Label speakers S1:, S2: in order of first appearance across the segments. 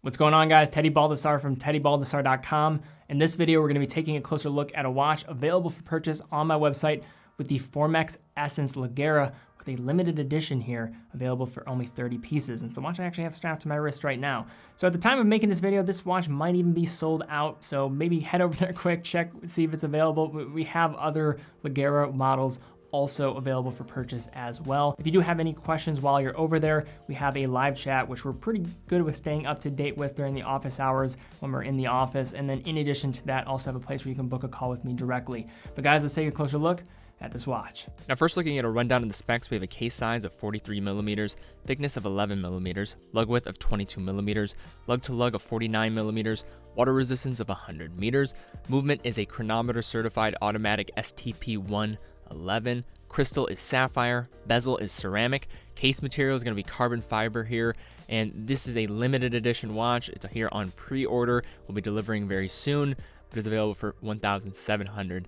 S1: What's going on, guys? Teddy Baldassarre from teddybaldassarre.com. In this video, we're going to be taking a closer look at a watch available for purchase on my website with the Formex Essence Leggera with a limited edition here, available for only 30 pieces. And it's the watch I actually have strapped to my wrist right now. So at the time of making this video, this watch might even be sold out. So maybe head over there quick, check, see if it's available. We have other Leggera models also available for purchase as well. If you do have any questions while you're over there, we have a live chat, which we're pretty good with staying up to date with during the office hours when we're in the office. And then in addition to that, also have a place where you can book a call with me directly. But guys, let's take a closer look at this watch.
S2: Now, first looking at a rundown of the specs, we have a case size of 43 millimeters, thickness of 11 millimeters, lug width of 22 millimeters, lug to lug of 49 millimeters, water resistance of 100 meters. Movement is a chronometer certified automatic STP 111. Crystal is sapphire. Bezel is ceramic. Case material is going to be carbon fiber here. And this is a limited edition watch. It's here on pre-order. We'll be delivering very soon, but it's available for $1,750.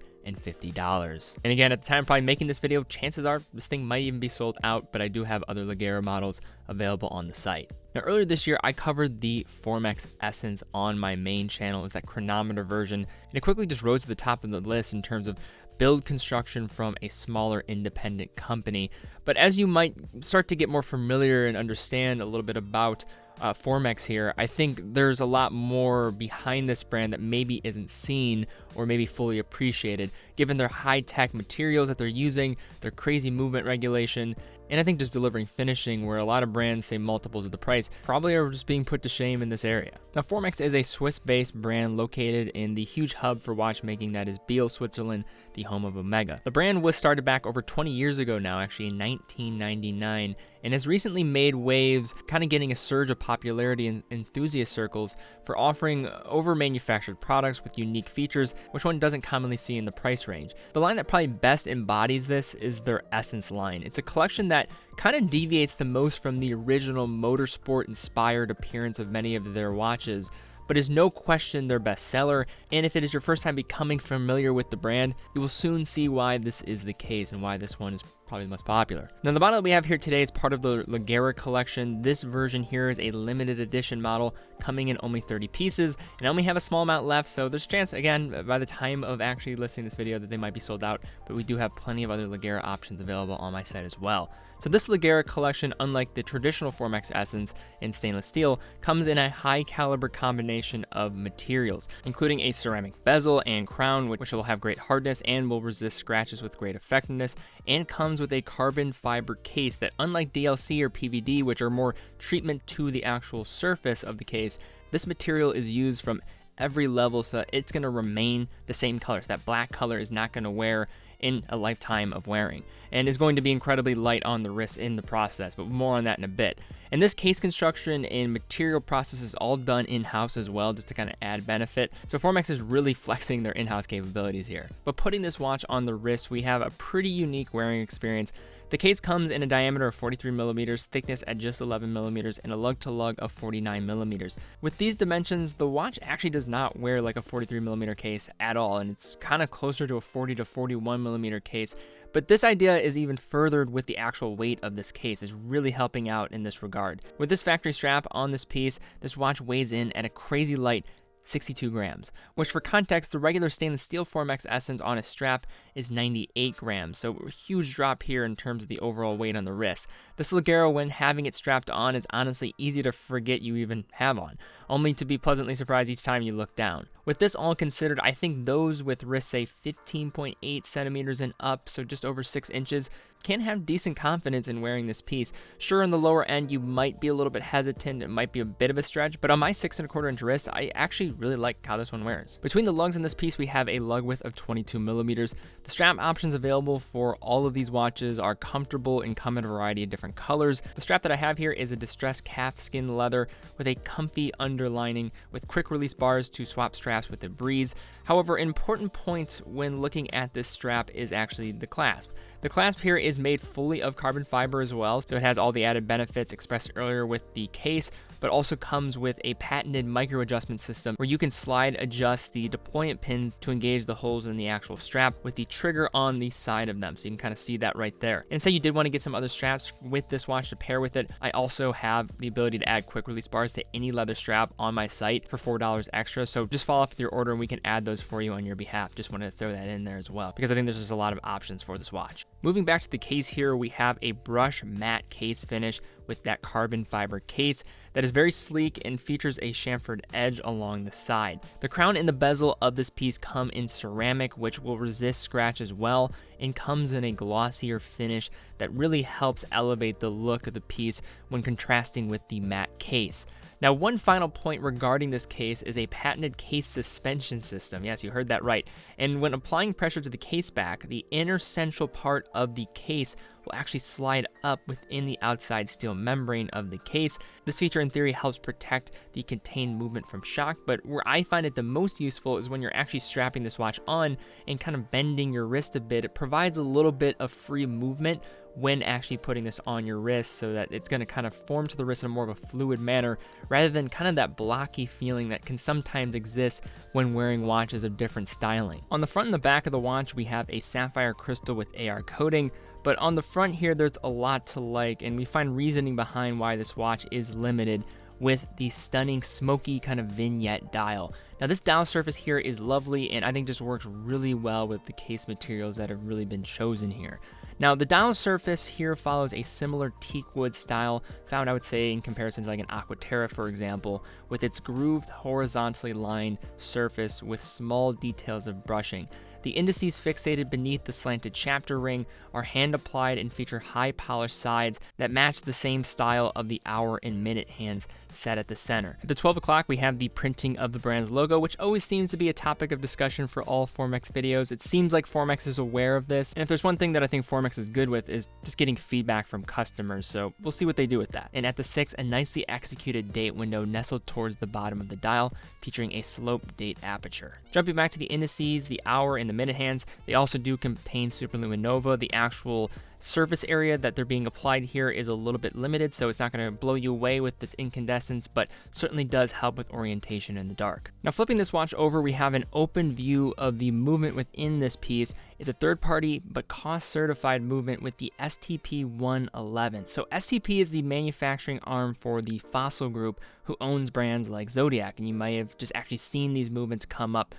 S2: And again, at the time of probably making this video, chances are this thing might even be sold out, but I do have other Leggera models available on the site. Now, earlier this year, I covered the Formex Essence on my main channel. It was that chronometer version, and it quickly just rose to the top of the list in terms of build construction from a smaller independent company. But as you might start to get more familiar and understand a little bit about Formex here, I think there's a lot more behind this brand that maybe isn't seen or maybe fully appreciated, given their high-tech materials that they're using, their crazy movement regulation, and I think just delivering finishing where a lot of brands say multiples of the price probably are just being put to shame in this area. Now, Formex is a Swiss-based brand located in the huge hub for watchmaking that is Bezel, Switzerland, the home of Omega. The brand was started back over 20 years ago now, actually in 1999, and has recently made waves, kind of getting a surge of popularity in enthusiast circles for offering over-manufactured products with unique features, which one doesn't commonly see in the price range. The line that probably best embodies this is their Essence line. It's a collection that kind of deviates the most from the original motorsport-inspired appearance of many of their watches, but is no question their best seller. And if it is your first time becoming familiar with the brand, you will soon see why this is the case and why this one is probably the most popular. Now, the model that we have here today is part of the Leggera collection. This version here is a limited edition model coming in only 30 pieces, and I only have a small amount left, so there's a chance, again, by the time of actually listening to this video that they might be sold out, but we do have plenty of other Leggera options available on my site as well. So this Leggera collection, unlike the traditional Formex Essence in stainless steel, comes in a high caliber combination of materials, including a ceramic bezel and crown, which will have great hardness and will resist scratches with great effectiveness, and comes with a carbon fiber case that, unlike DLC or PVD, which are more treatment to the actual surface of the case, this material is used from every level, so it's going to remain the same color. So that black color is not going to wear in a lifetime of wearing, and is going to be incredibly light on the wrist in the process, but more on that in a bit. And this case construction and material process is all done in-house as well, just to kind of add benefit. So Formex is really flexing their in-house capabilities here. But putting this watch on the wrist, we have a pretty unique wearing experience. The case comes in a diameter of 43 millimeters, thickness at just 11 millimeters, and a lug to lug of 49 millimeters. With these dimensions, the watch actually does not wear like a 43 millimeter case at all, and it's kind of closer to a 40 to 41 millimeter case. But this idea is even furthered with the actual weight of this case, is really helping out in this regard. With this factory strap on this piece, this watch weighs in at a crazy light 62 grams, which for context, the regular stainless steel Formex Essence on a strap is 98 grams, so a huge drop here in terms of the overall weight on the wrist. This Leggera, when having it strapped on, is honestly easy to forget you even have on, only to be pleasantly surprised each time you look down. With this all considered, I think those with wrists, say 15.8 centimeters and up, so just over 6 inches, can have decent confidence in wearing this piece. Sure, on the lower end, you might be a little bit hesitant, it might be a bit of a stretch, but on my 6¼ inch wrist, I actually really like how this one wears. Between the lugs in this piece, we have a lug width of 22 millimeters. The strap options available for all of these watches are comfortable and come in a variety of different colors. The strap that I have here is a distressed calf skin leather with a comfy underlining with quick release bars to swap straps with a breeze. However, an important point when looking at this strap is actually the clasp. The clasp here is made fully of carbon fiber as well, so it has all the added benefits expressed earlier with the case, but also comes with a patented micro adjustment system where you can slide adjust the deployment pins to engage the holes in the actual strap with the trigger on the side of them. So you can kind of see that right there. And say you did want to get some other straps with this watch to pair with it, I also have the ability to add quick release bars to any leather strap on my site for $4 extra. So just follow up with your order and we can add those for you on your behalf. Just wanted to throw that in there as well, because I think there's just a lot of options for this watch. Moving back to the case here, we have a brush matte case finish with that carbon fiber case that is very sleek and features a chamfered edge along the side. The crown and the bezel of this piece come in ceramic, which will resist scratch as well, and comes in a glossier finish that really helps elevate the look of the piece when contrasting with the matte case. Now, one final point regarding this case is a patented case suspension system. Yes, you heard that right. And when applying pressure to the case back, the inner central part of the case will actually slide up within the outside steel membrane of the case. This feature in theory helps protect the contained movement from shock, but where I find it the most useful is when you're actually strapping this watch on and kind of bending your wrist a bit. It provides a little bit of free movement when actually putting this on your wrist, so that it's going to kind of form to the wrist in a more of a fluid manner rather than kind of that blocky feeling that can sometimes exist when wearing watches of different styling. On the front and the back of the watch, we have a sapphire crystal with AR coating, but on the front here, there's a lot to like, and we find reasoning behind why this watch is limited with the stunning smoky kind of vignette dial. Now, this dial surface here is lovely and I think just works really well with the case materials that have really been chosen here. Now, the dial surface here follows a similar teak wood style found, I would say, in comparison to like an Aquaterra, for example, with its grooved horizontally lined surface with small details of brushing. The indices fixated beneath the slanted chapter ring are hand applied and feature high polished sides that match the same style of the hour and minute hands set at the center. At the 12 o'clock, we have the printing of the brand's logo, which always seems to be a topic of discussion for all Formex videos. It seems like Formex is aware of this, and if there's one thing that I think Formex is good with is just getting feedback from customers, so we'll see what they do with that. And at the 6, a nicely executed date window nestled towards the bottom of the dial, featuring a slope date aperture. Jumping back to the indices, the hour and the minute hands, they also do contain superluminova. The actual surface area that they're being applied here is a little bit limited, so it's not going to blow you away with its incandescence, but certainly does help with orientation in the dark. Now, flipping this watch over, we have an open view of the movement within this piece. It's a third-party but COSC certified movement with the STP-111. So STP is the manufacturing arm for the Fossil Group, who owns brands like Zodiac, and you might have just actually seen these movements come up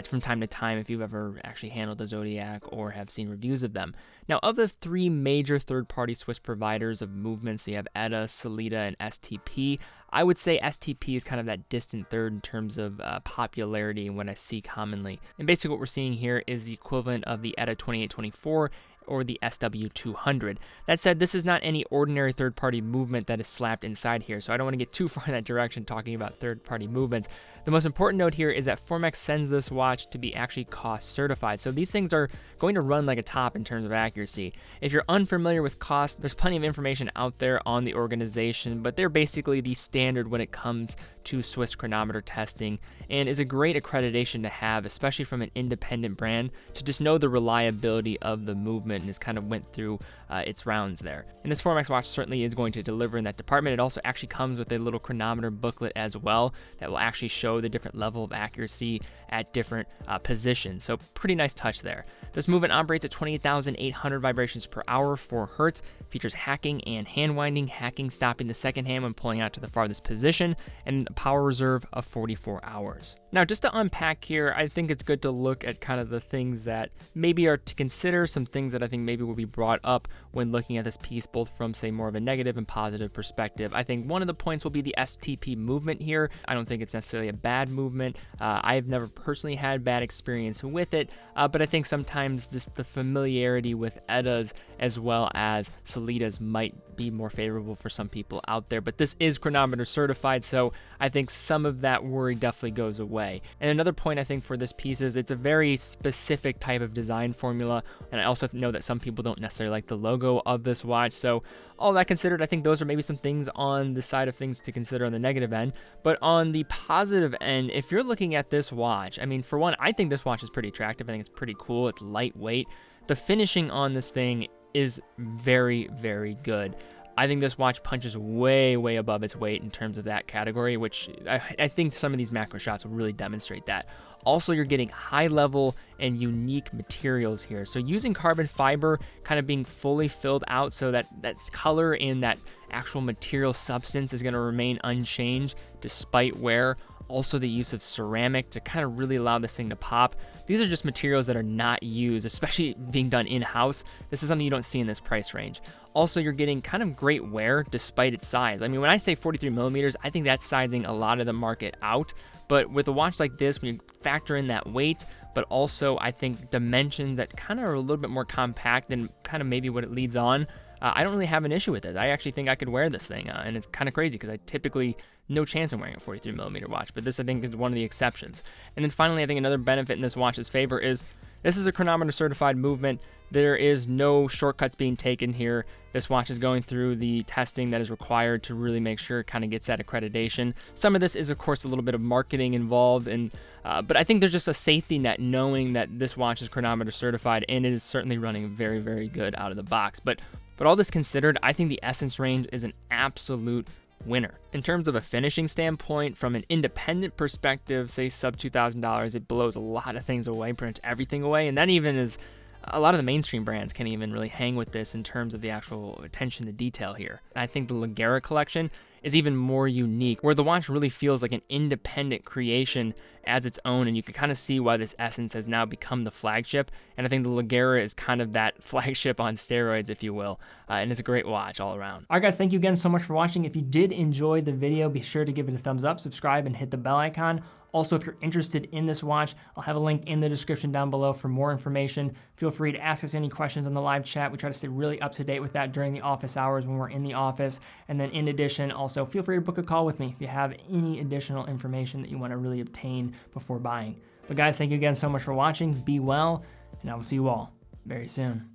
S2: from time to time if you've ever actually handled a Zodiac or have seen reviews of them. Now, of the 3 major third-party Swiss providers of movements, so you have ETA, Sellita, and STP, I would say STP is kind of that distant third in terms of popularity and what I see commonly. And basically what we're seeing here is the equivalent of the ETA 2824 or the SW200. That said, this is not any ordinary third-party movement that is slapped inside here, so I don't want to get too far in that direction talking about third-party movements. The most important note here is that Formex sends this watch to be actually COSC certified, so these things are going to run like a top in terms of accuracy. If you're unfamiliar with COSC, there's plenty of information out there on the organization, but they're basically the standard when it comes to Swiss chronometer testing, and is a great accreditation to have, especially from an independent brand, to just know the reliability of the movement, and has kind of went through its rounds there. And this Formex watch certainly is going to deliver in that department. It also actually comes with a little chronometer booklet as well that will actually show the different level of accuracy at different positions. So pretty nice touch there. This movement operates at 28,800 vibrations per hour, 4 Hertz, features hacking and hand winding, hacking stopping the second hand when pulling out to the farthest position, and a power reserve of 44 hours. Now, just to unpack here, I think it's good to look at kind of the things that maybe are to consider, some things that I think maybe will be brought up when looking at this piece, both from, say, more of a negative and positive perspective. I think one of the points will be the STP movement here. I don't think it's necessarily a bad movement. I've never personally had bad experience with it, but I think sometimes just the familiarity with ETAs as well as Sellitas might be more favorable for some people out there, but this is chronometer certified, so I think some of that worry definitely goes away. And another point I think for this piece is it's a very specific type of design formula, and I also know that some people don't necessarily like the logo of this watch, so all that considered, I think those are maybe some things on the side of things to consider on the negative end. But on the positive end, if you're looking at this watch, I mean, for one, I think this watch is pretty attractive. I think it's pretty cool. It's lightweight. The finishing on this thing is very, very good. I think this watch punches way, way above its weight in terms of that category, which I think some of these macro shots will really demonstrate that. Also, you're getting high level and unique materials here. So using carbon fiber, kind of being fully filled out so that color and that actual material substance is going to remain unchanged despite wear. Also the use of ceramic to kind of really allow this thing to pop. These are just materials that are not used, especially being done in-house. This is something you don't see in this price range. Also, you're getting kind of great wear despite its size. I mean, when I say 43 millimeters, I think that's sizing a lot of the market out. But with a watch like this, when you factor in that weight, but also I think dimensions that kind of are a little bit more compact than kind of maybe what it leads on, I don't really have an issue with it. I actually think I could wear this thing, and it's kind of crazy because I typically no chance of wearing a 43 millimeter watch, but this I think is one of the exceptions. And then finally, I think another benefit in this watch's favor is this is a chronometer certified movement. There is no shortcuts being taken here. This watch is going through the testing that is required to really make sure it kind of gets that accreditation. Some of this is, of course, a little bit of marketing involved, and but I think there's just a safety net knowing that this watch is chronometer certified, and it is certainly running very, very good out of the box. But all this considered, I think the Essence range is an absolute winner. In terms of a finishing standpoint, from an independent perspective, say sub $2,000, it blows a lot of things away, pretty much everything away, and that even is a lot of the mainstream brands can't even really hang with this in terms of the actual attention to detail here. And I think the Leggera collection is even more unique, where the watch really feels like an independent creation as its own, and you can kind of see why this Essence has now become the flagship. And I think the Leggera is kind of that flagship on steroids, if you will, and it's a great watch all around. All right, guys, thank you again so much for watching. If you did enjoy the video, be sure to give it a thumbs up, subscribe, and hit the bell icon. Also, if you're interested in this watch, I'll have a link in the description down below for more information. Feel free to ask us any questions on the live chat. We try to stay really up to date with that during the office hours when we're in the office. And then in addition, also feel free to book a call with me if you have any additional information that you want to really obtain before buying. But guys, thank you again so much for watching. Be well, and I will see you all very soon.